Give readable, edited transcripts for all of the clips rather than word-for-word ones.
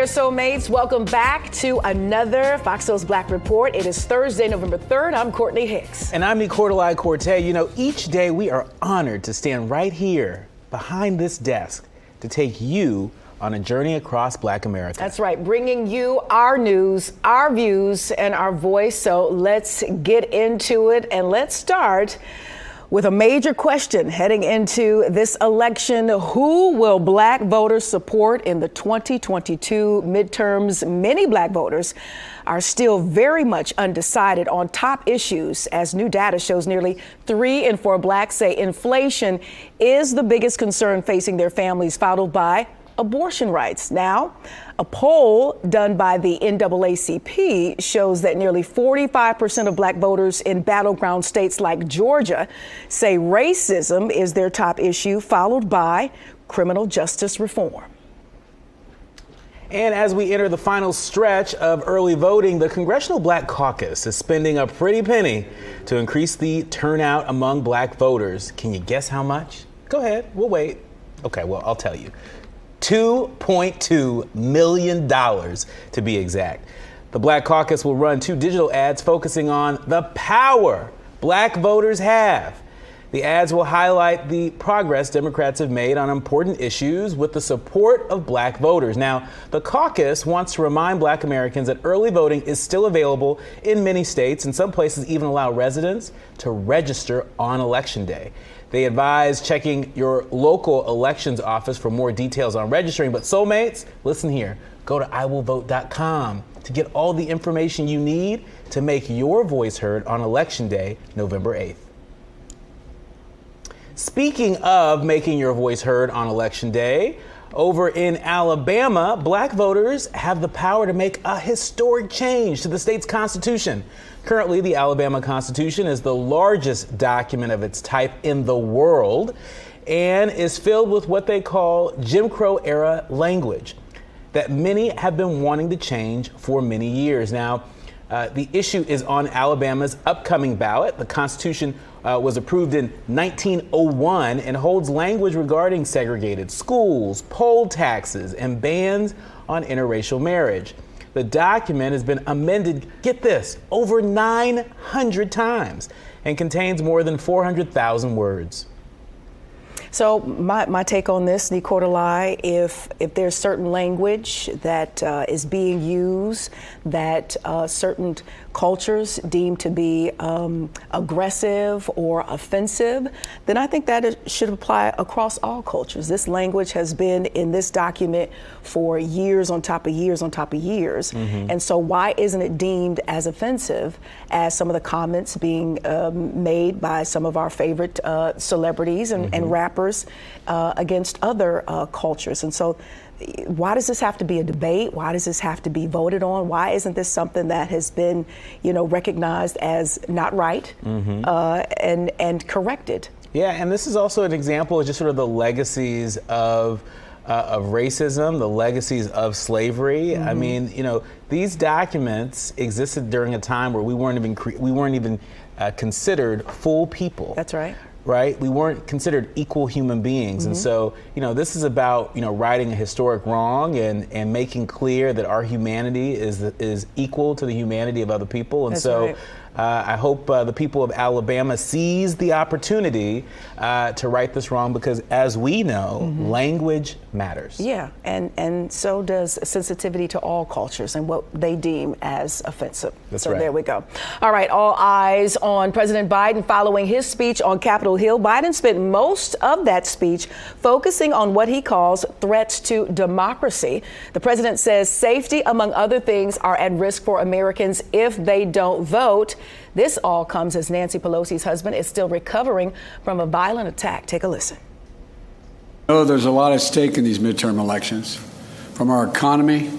there, soulmates. Welcome back to another FOXSOUL's Black Report. It is Thursday, November 3rd. I'm Courtney Hicks. And I'm Nicordelai Corte. You know, each day we are honored to stand right here behind this desk to take you on a journey across Black America. That's right, bringing you our news, our views, and our voice. So let's get into it, and let's start with a major question heading into this election. Who will Black voters support in the 2022 midterms? Many Black voters are still very much undecided on top issues, as new data shows nearly 3 in 4 Blacks say inflation is the biggest concern facing their families, followed by abortion rights. Now, a poll done by the NAACP shows that nearly 45% of Black voters in battleground states like Georgia say racism is their top issue, followed by criminal justice reform. And as we enter the final stretch of early voting, the Congressional Black Caucus is spending a pretty penny to increase the turnout among Black voters. Can you guess how much? Go ahead, we'll wait. Okay, well, I'll tell you. $2.2 million to be exact. The Black Caucus will run 2 digital ads focusing on the power Black voters have. The ads will highlight the progress Democrats have made on important issues with the support of Black voters. Now, the caucus wants to remind Black Americans that early voting is still available in many states, and some places even allow residents to register on Election Day. They advise checking your local elections office for more details on registering. But soulmates, listen here, go to iwillvote.com to get all the information you need to make your voice heard on Election Day, November 8th. Speaking of making your voice heard on Election Day, over in Alabama, Black voters have the power to make a historic change to the state's constitution. Currently, the Alabama Constitution is the largest document of its type in the world and is filled with what they call Jim Crow era language that many have been wanting to change for many years. Now, the issue is on Alabama's upcoming ballot. The Constitution was approved in 1901 and holds language regarding segregated schools, poll taxes, and bans on interracial marriage. The document has been amended, get this, over 900 times and contains more than 400,000 words. So my take on this, Nicordelai, if there's certain language that is being used that certain cultures deem to be aggressive or offensive, then I think that it should apply across all cultures. This language has been in this document for years on top of years on top of years. Mm-hmm. And so why isn't it deemed as offensive as some of the comments being made by some of our favorite celebrities and, mm-hmm. and rappers against other cultures? And so why does this have to be a debate? Why does this have to be voted on? Why isn't this something that has been, recognized as not right, mm-hmm. And corrected? Yeah, and this is also an example of just sort of the legacies of racism, the legacies of slavery. Mm-hmm. I mean, these documents existed during a time where we weren't even considered full people. That's right. Right? We weren't considered equal human beings. Mm-hmm. And so, this is about, righting a historic wrong and making clear that our humanity is equal to the humanity of other people. And That's so right. I hope the people of Alabama seize the opportunity to right this wrong, because as we know, mm-hmm. language matters. Yeah, and so does sensitivity to all cultures and what they deem as offensive. That's so right. There we go. All right, all eyes on President Biden following his speech on Capitol Hill. Biden spent most of that speech focusing on what he calls threats to democracy. The president says safety, among other things, are at risk for Americans if they don't vote. This all comes as Nancy Pelosi's husband is still recovering from a violent attack. Take a listen. There's a lot at stake in these midterm elections, from our economy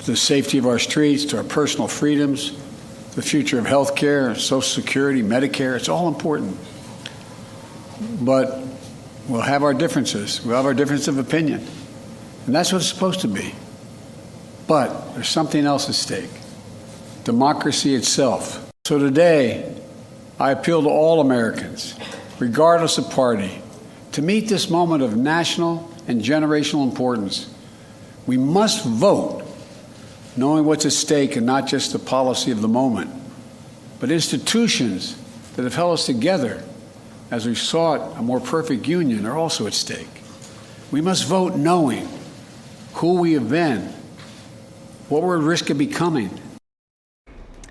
to the safety of our streets to our personal freedoms, the future of health care, Social Security, Medicare. It's all important. But we'll have our differences. We'll have our difference of opinion. And that's what it's supposed to be. But there's something else at stake: democracy itself. So today, I appeal to all Americans, regardless of party, to meet this moment of national and generational importance. We must vote knowing what's at stake and not just the policy of the moment, but institutions that have held us together as we sought a more perfect union are also at stake. We must vote knowing who we have been, what we're at risk of becoming.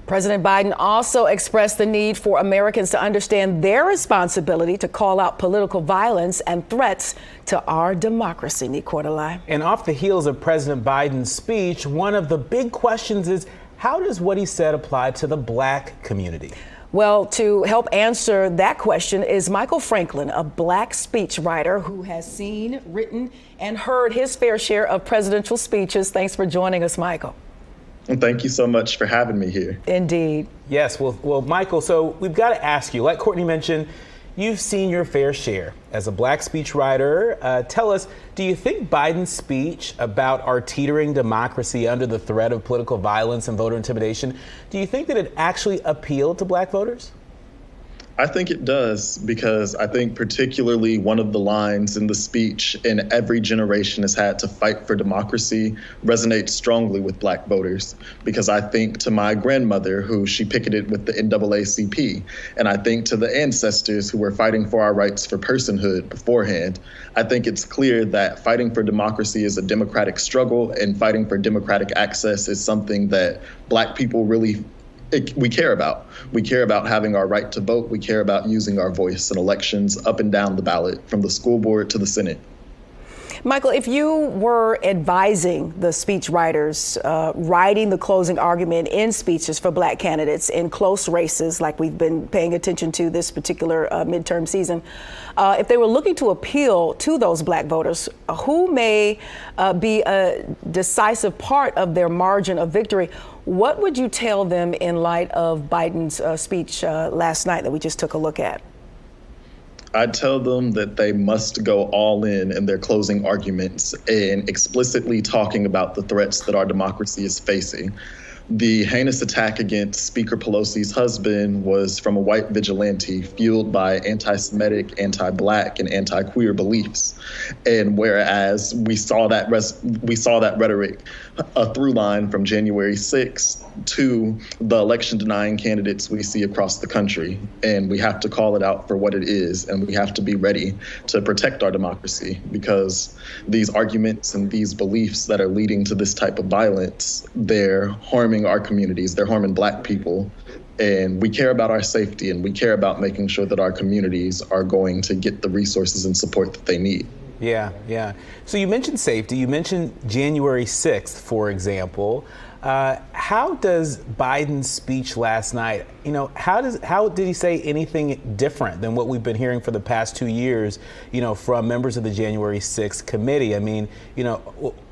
President Biden also expressed the need for Americans to understand their responsibility to call out political violence and threats to our democracy. Nicolai. And off the heels of President Biden's speech, one of the big questions is, how does what he said apply to the Black community? Well, to help answer that question is Michael Franklin, a Black speechwriter who has seen, written, and heard his fair share of presidential speeches. Thanks for joining us, Michael. Well, thank you so much for having me here. Indeed. Yes, well, Michael, so we've got to ask you, like Courtney mentioned, you've seen your fair share. As a Black speechwriter, tell us, do you think Biden's speech about our teetering democracy under the threat of political violence and voter intimidation, do you think that it actually appealed to Black voters? I think it does, because I think particularly one of the lines in the speech, "in every generation has had to fight for democracy," resonates strongly with Black voters, because I think to my grandmother, who she picketed with the NAACP, and I think to the ancestors who were fighting for our rights for personhood beforehand, I think it's clear that fighting for democracy is a democratic struggle, and fighting for democratic access is something that Black people really we care about. We care about having our right to vote. We care about using our voice in elections up and down the ballot, from the school board to the Senate. Michael, if you were advising the speechwriters, writing the closing argument in speeches for Black candidates in close races, like we've been paying attention to this particular midterm season, if they were looking to appeal to those Black voters, who may be a decisive part of their margin of victory, what would you tell them in light of Biden's speech last night that we just took a look at? I tell them that they must go all in their closing arguments and explicitly talking about the threats that our democracy is facing. The heinous attack against Speaker Pelosi's husband was from a white vigilante fueled by anti-Semitic, anti-Black, and anti-queer beliefs. And whereas we saw that rhetoric, a through line from January 6th to the election-denying candidates we see across the country. And we have to call it out for what it is, and we have to be ready to protect our democracy, because these arguments and these beliefs that are leading to this type of violence, they're harming our communities, they're harming Black people, and we care about our safety, and we care about making sure that our communities are going to get the resources and support that they need. Yeah. So you mentioned safety, you mentioned January 6th, for example. How does Biden's speech last night, how did he say anything different than what we've been hearing for the past 2 years, from members of the January 6th committee? I mean,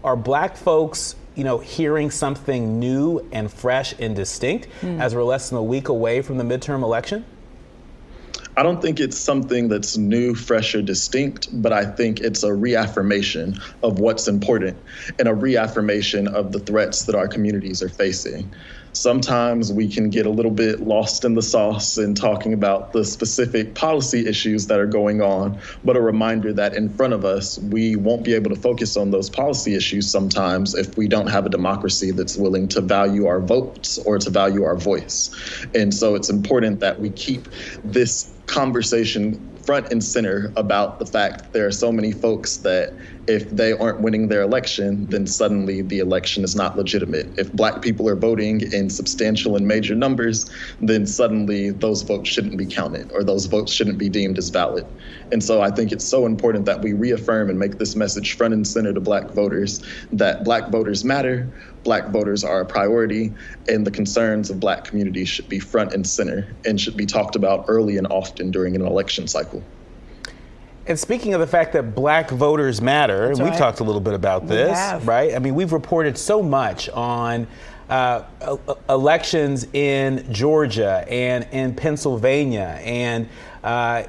are Black folks, hearing something new and fresh and distinct as we're less than a week away from the midterm election? I don't think it's something that's new, fresh, or distinct, but I think it's a reaffirmation of what's important and a reaffirmation of the threats that our communities are facing. Sometimes we can get a little bit lost in the sauce in talking about the specific policy issues that are going on, but a reminder that in front of us, we won't be able to focus on those policy issues sometimes if we don't have a democracy that's willing to value our votes or to value our voice. And so it's important that we keep this conversation front and center about the fact that there are so many folks that if they aren't winning their election, then suddenly the election is not legitimate. If Black people are voting in substantial and major numbers, then suddenly those votes shouldn't be counted, or those votes shouldn't be deemed as valid. And so I think it's so important that we reaffirm and make this message front and center to Black voters, that Black voters matter, Black voters are a priority, and the concerns of Black communities should be front and center and should be talked about early and often during an election cycle. And speaking of the fact that Black voters matter, and we've talked a little bit about this, right? I mean, we've reported so much on elections in Georgia and in Pennsylvania and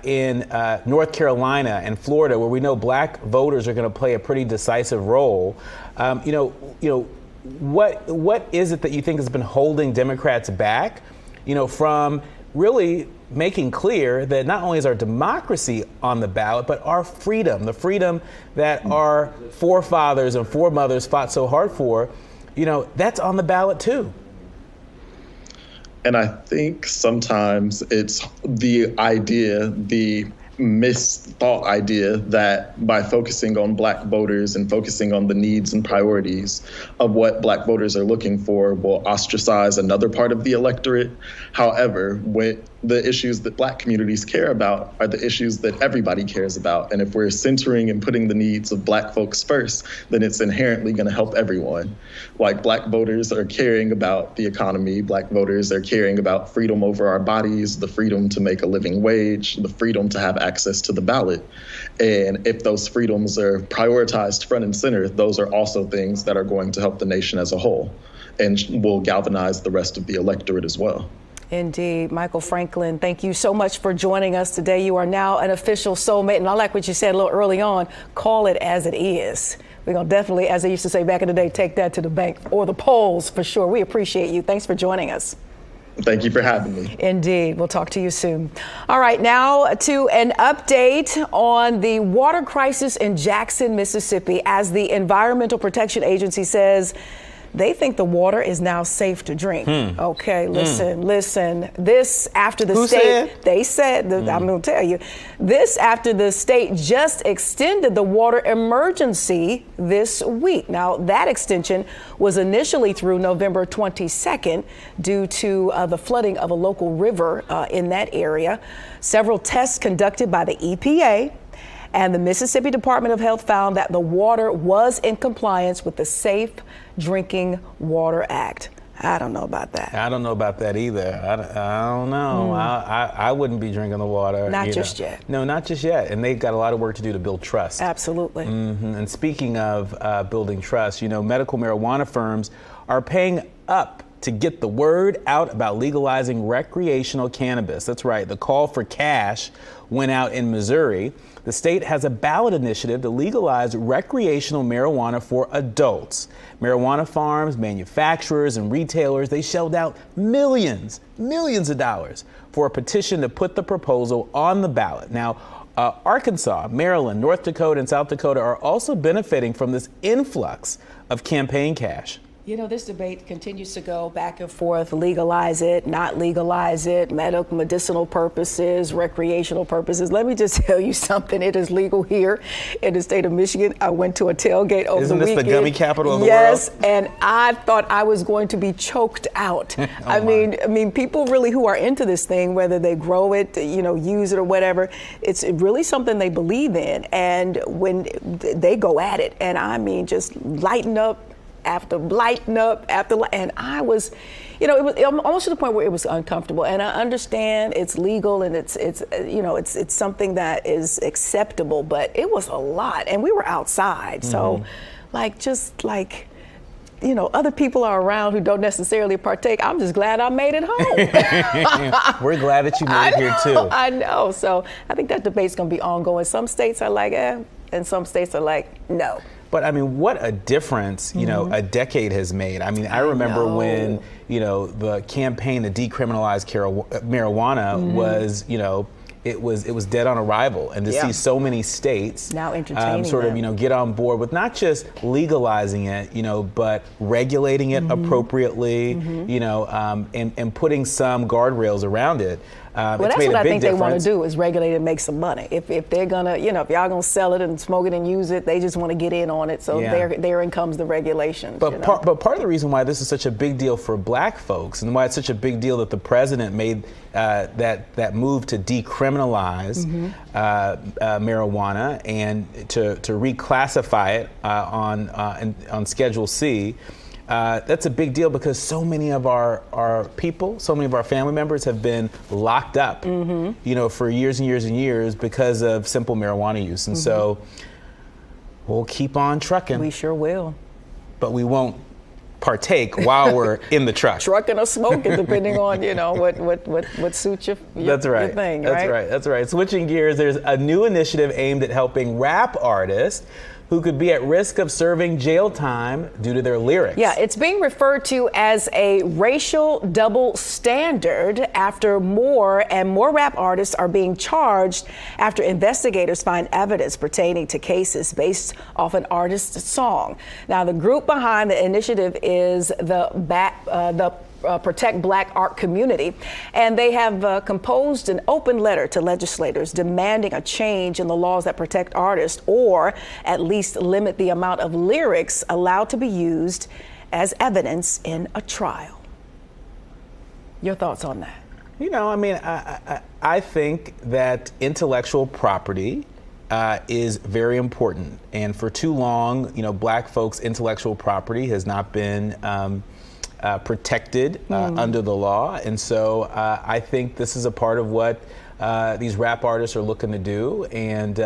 in North Carolina and Florida, where we know Black voters are going to play a pretty decisive role. What is it that you think has been holding Democrats back, from really making clear that not only is our democracy on the ballot, but our freedom, the freedom that our forefathers and foremothers fought so hard for, that's on the ballot too. And I think sometimes it's the misthought idea that by focusing on Black voters and focusing on the needs and priorities of what Black voters are looking for will ostracize another part of the electorate. However, when the issues that Black communities care about are the issues that everybody cares about. And if we're centering and putting the needs of Black folks first, then it's inherently going to help everyone. Like, Black voters are caring about the economy. Black voters are caring about freedom over our bodies, the freedom to make a living wage, the freedom to have access to the ballot. And if those freedoms are prioritized front and center, those are also things that are going to help the nation as a whole and will galvanize the rest of the electorate as well. Indeed. Michael Franklin, thank you so much for joining us today. You are now an official soulmate. And I like what you said a little early on, call it as it is. We're going to definitely, as they used to say back in the day, take that to the bank or the polls for sure. We appreciate you. Thanks for joining us. Thank you for having me. Indeed. We'll talk to you soon. All right, now to an update on the water crisis in Jackson, Mississippi, as the Environmental Protection Agency says they think the water is now safe to drink. Okay, listen. This after the Who state, said? They said, I'm going to tell you, this after the state just extended the water emergency this week. Now, that extension was initially through November 22nd due to the flooding of a local river in that area. Several tests conducted by the EPA and the Mississippi Department of Health found that the water was in compliance with the Safe Drinking Water Act. I don't know about that. I don't know about that either. I don't know. I wouldn't be drinking the water. Not just yet. No, not just yet. And they've got a lot of work to do to build trust. Absolutely. And speaking of building trust, medical marijuana firms are paying up to get the word out about legalizing recreational cannabis. That's right. The call for cash went out in Missouri. The state has a ballot initiative to legalize recreational marijuana for adults. Marijuana farms, manufacturers, and retailers, they shelled out millions of dollars for a petition to put the proposal on the ballot. Now, Arkansas, Maryland, North Dakota, and South Dakota are also benefiting from this influx of campaign cash. This debate continues to go back and forth, legalize it, not legalize it, medicinal purposes, recreational purposes. Let me just tell you something. It is legal here in the state of Michigan. I went to a tailgate over the weekend. Isn't this the gummy capital of the world? Yes, and I thought I was going to be choked out. I mean, people really who are into this thing, whether they grow it, use it or whatever, it's really something they believe in. And when they go at it, and I mean, just lighten up, and I was, it was almost to the point where it was uncomfortable. And I understand it's legal and it's something that is acceptable, but it was a lot, and we were outside, so other people are around who don't necessarily partake. I'm just glad I made it home. We're glad that you made it here too. I know. So I think that debate's going to be ongoing. Some states are like, and some states are like, no. But I mean, what a difference, a decade has made. I mean, I remember when, the campaign to decriminalize marijuana was, it was dead on arrival. And to see so many states now entertaining sort of, get on board with not just legalizing it, but regulating it appropriatly, and putting some guardrails around it. Well, that's what I think they want to do, is regulate and make some money. If they're gonna, if y'all gonna sell it and smoke it and use it, they just want to get in on it. So therein comes the regulations. But part of the reason why this is such a big deal for Black folks, and why it's such a big deal that the president made that move to decriminalize marijuana and to reclassify it on Schedule C. That's a big deal because so many of our people, so many of our family members have been locked up, for years and years and years because of simple marijuana use. And so we'll keep on trucking. We sure will. But we won't partake while we're in the truck. Trucking or smoking, depending on, what suits your thing, right? That's right. Switching gears, there's a new initiative aimed at helping rap artists who could be at risk of serving jail time due to their lyrics. Yeah, it's being referred to as a racial double standard after more and more rap artists are being charged after investigators find evidence pertaining to cases based off an artist's song. Now, the group behind the initiative is the Protect Black Art Community, and they have composed an open letter to legislators demanding a change in the laws that protect artists, or at least limit the amount of lyrics allowed to be used as evidence in a trial. Your thoughts on that? You know, I mean, I think that intellectual property is very important, and for too long, you know, Black folks' intellectual property has not been protected under the law, and so I think this is a part of what these rap artists are looking to do, and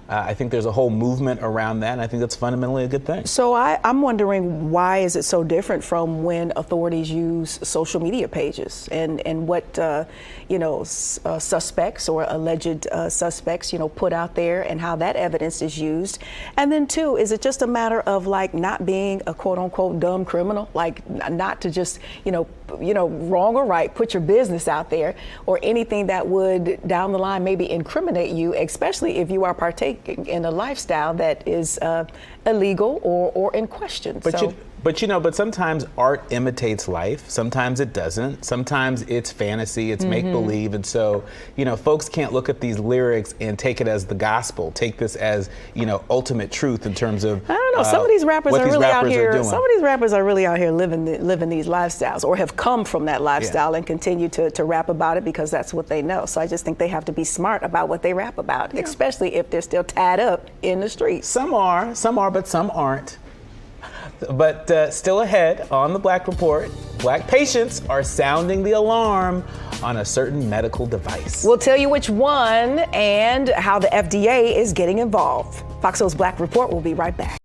I think there's a whole movement around that, and I think that's fundamentally a good thing. So I'm wondering, why is it so different from when authorities use social media pages and what suspects or alleged suspects put out there, and how that evidence is used? And then two, is it just a matter of like not being a quote unquote dumb criminal, like not to just wrong or right, put your business out there or anything that would down the line maybe incriminate you, especially if you are partaking in a lifestyle that is illegal or in question. But sometimes art imitates life. Sometimes it doesn't. Sometimes it's fantasy, it's make-believe. And so, folks can't look at these lyrics and take it as the gospel, take this as, ultimate truth in terms of I don't know. Some of these rappers are really out here. Some of these rappers are really out here living these lifestyles, or have come from that lifestyle and continue to rap about it because that's what they know. So I just think they have to be smart about what they rap about, especially if they're still tied up in the streets. Some are, but some aren't. But still ahead on the Black Report, Black patients are sounding the alarm on a certain medical device. We'll tell you which one and how the FDA is getting involved. FOXSOUL's Black Report will be right back.